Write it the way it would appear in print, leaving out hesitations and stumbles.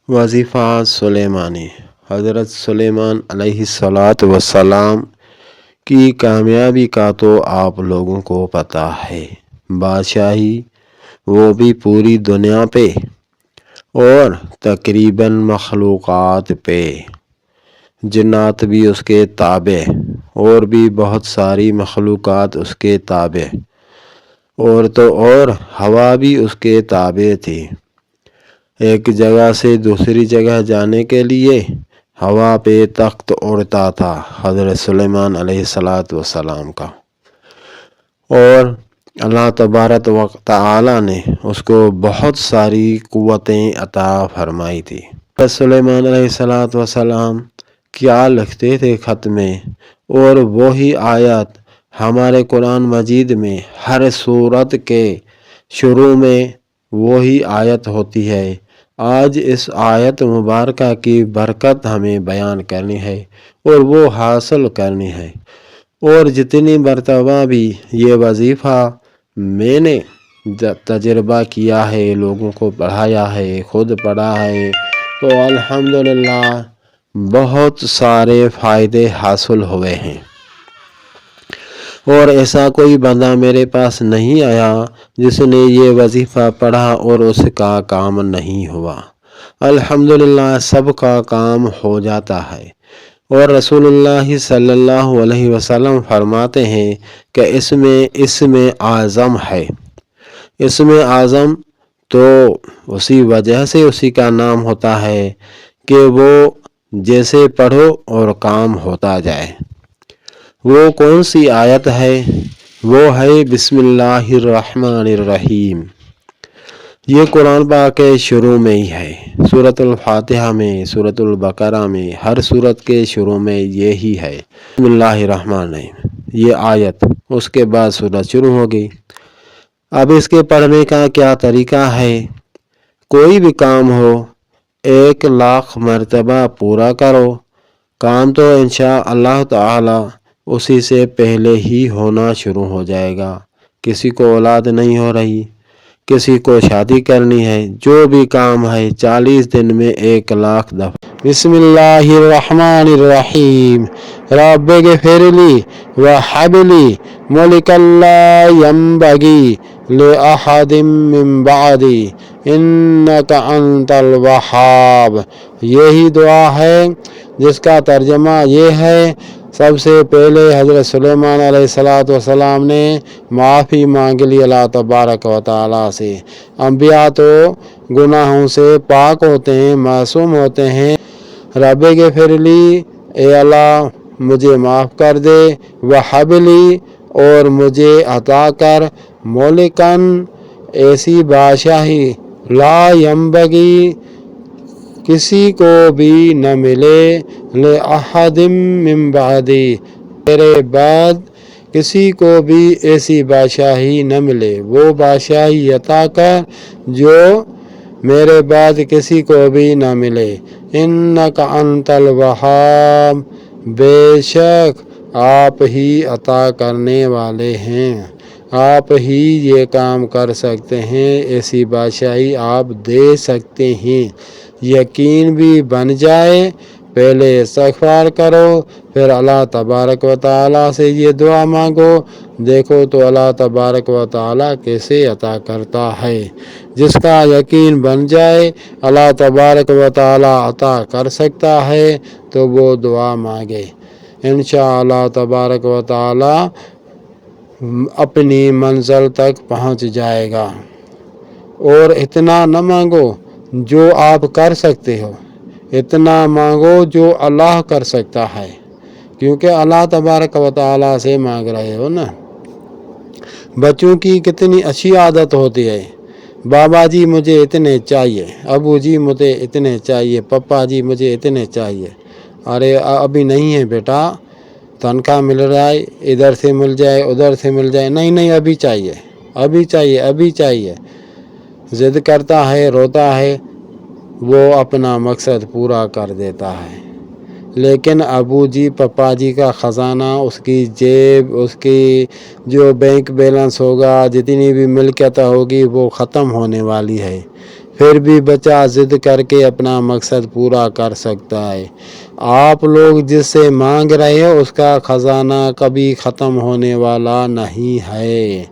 وظیفہ سلیمانی حضرت سلیمان علیہ الصلاۃ والسلام کی کامیابی کا تو آپ لوگوں کو پتہ ہے۔ بادشاہی وہ بھی پوری دنیا پہ اور تقریباً مخلوقات پہ، جنات بھی اس کے تابع اور بھی بہت ساری مخلوقات اس کے تابع، اور تو اور ہوا بھی اس کے تابع تھی۔ ایک جگہ سے دوسری جگہ جانے کے لیے ہوا پہ تخت اڑتا تھا حضرت سلیمان علیہ السلام کا، اور اللہ تبارک و تعالی نے اس کو بہت ساری قوتیں عطا فرمائی تھی۔ حضرت سلیمان علیہ السلام کیا لکھتے تھے خط میں، اور وہی آیت ہمارے قرآن مجید میں ہر سورت کے شروع میں وہی آیت ہوتی ہے۔ آج اس آیت مبارکہ کی برکت ہمیں بیان کرنی ہے اور وہ حاصل کرنی ہے، اور جتنی مرتبہ بھی یہ وظیفہ میں نے تجربہ کیا ہے، لوگوں کو پڑھایا ہے، خود پڑھا ہے، تو الحمدللہ بہت سارے فائدے حاصل ہوئے ہیں، اور ایسا کوئی بندہ میرے پاس نہیں آیا جس نے یہ وظیفہ پڑھا اور اس کا کام نہیں ہوا۔ الحمدللہ سب کا کام ہو جاتا ہے، اور رسول اللہ صلی اللہ علیہ وسلم فرماتے ہیں کہ اسم اعظم ہے۔ اسم اعظم تو اسی وجہ سے اسی کا نام ہوتا ہے کہ وہ جیسے پڑھو اور کام ہوتا جائے۔ وہ کون سی آیت ہے؟ وہ ہے بسم اللہ الرحمن الرحیم۔ یہ قرآن پاک کے شروع میں ہی ہے، سورۃ الفاتحہ میں، سورۃ البقرہ میں، ہر سورت کے شروع میں یہی ہے، بسم اللہ الرحمن الرحیم، یہ آیت، اس کے بعد سورت شروع ہوگی۔ اب اس کے پڑھنے کا کیا طریقہ ہے؟ کوئی بھی کام ہو 1,00,000 مرتبہ پورا کرو، کام تو انشاءاللہ تعالی اسی سے پہلے ہی ہونا شروع ہو جائے گا۔ کسی کو اولاد نہیں ہو رہی، کسی کو شادی کرنی ہے، جو بھی کام ہے 40 دن میں 1,00,000 دفعہ بسم اللہ الرحمن الرحیم رب اغفر لی وہب لی ملکا لا ینبغی لأحد من بعدی انک انت الوہاب۔ یہی دعا ہے جس کا ترجمہ یہ ہے، سب سے پہلے حضرت سلیمان علیہ السلام نے معافی مانگ لی اللہ تبارک و تعالی سے۔ انبیاء تو گناہوں سے پاک ہوتے ہیں، معصوم ہوتے ہیں۔ رب اغفر لی، اے اللہ مجھے معاف کر دے، وہب لی، اور مجھے عطا کر، ملکن، ایسی بادشاہی، لا ینبغی، کسی کو بھی نہ ملے، لأحد من بعدی، میرے بعد کسی کو بھی ایسی بادشاہی نہ ملے، وہ بادشاہی عطا کر جو میرے بعد کسی کو بھی نہ ملے۔ انک انت الوہاب، بے شک آپ ہی عطا کرنے والے ہیں، آپ ہی یہ کام کر سکتے ہیں، ایسی بادشاہی آپ دے سکتے ہیں۔ یقین بھی بن جائے، پہلے استغفار کرو، پھر اللہ تبارک و تعالی سے یہ دعا مانگو، دیکھو تو اللہ تبارک و تعالی کیسے عطا کرتا ہے۔ جس کا یقین بن جائے اللہ تبارک و تعالی عطا کر سکتا ہے تو وہ دعا مانگے، انشاءاللہ تبارک و تعالی اپنی منزل تک پہنچ جائے گا۔ اور اتنا نہ مانگو جو آپ کر سکتے ہو، اتنا مانگو جو اللہ کر سکتا ہے، کیونکہ اللہ تبارک و تعالی سے مانگ رہے ہو نا۔ بچوں کی کتنی اچھی عادت ہوتی ہے، بابا جی مجھے اتنے چاہیے، ابو جی مجھے اتنے چاہیے، پپا جی مجھے اتنے چاہیے۔ ارے ابھی نہیں ہے بیٹا، تنخواہ مل رہا ہے، ادھر سے مل جائے ادھر سے مل جائے، نہیں ابھی چاہیے، ابھی چاہیے، ابھی چاہیے، ضد کرتا ہے، روتا ہے، وہ اپنا مقصد پورا کر دیتا ہے۔ لیکن ابو جی پپا جی کا خزانہ، اس کی جیب، اس کی جو بینک بیلنس ہوگا، جتنی بھی ملکیت ہوگی وہ ختم ہونے والی ہے۔ پھر بھی بچہ ضد کر کے اپنا مقصد پورا کر سکتا ہے۔ آپ لوگ جس سے مانگ رہے ہو اس کا خزانہ کبھی ختم ہونے والا نہیں ہے۔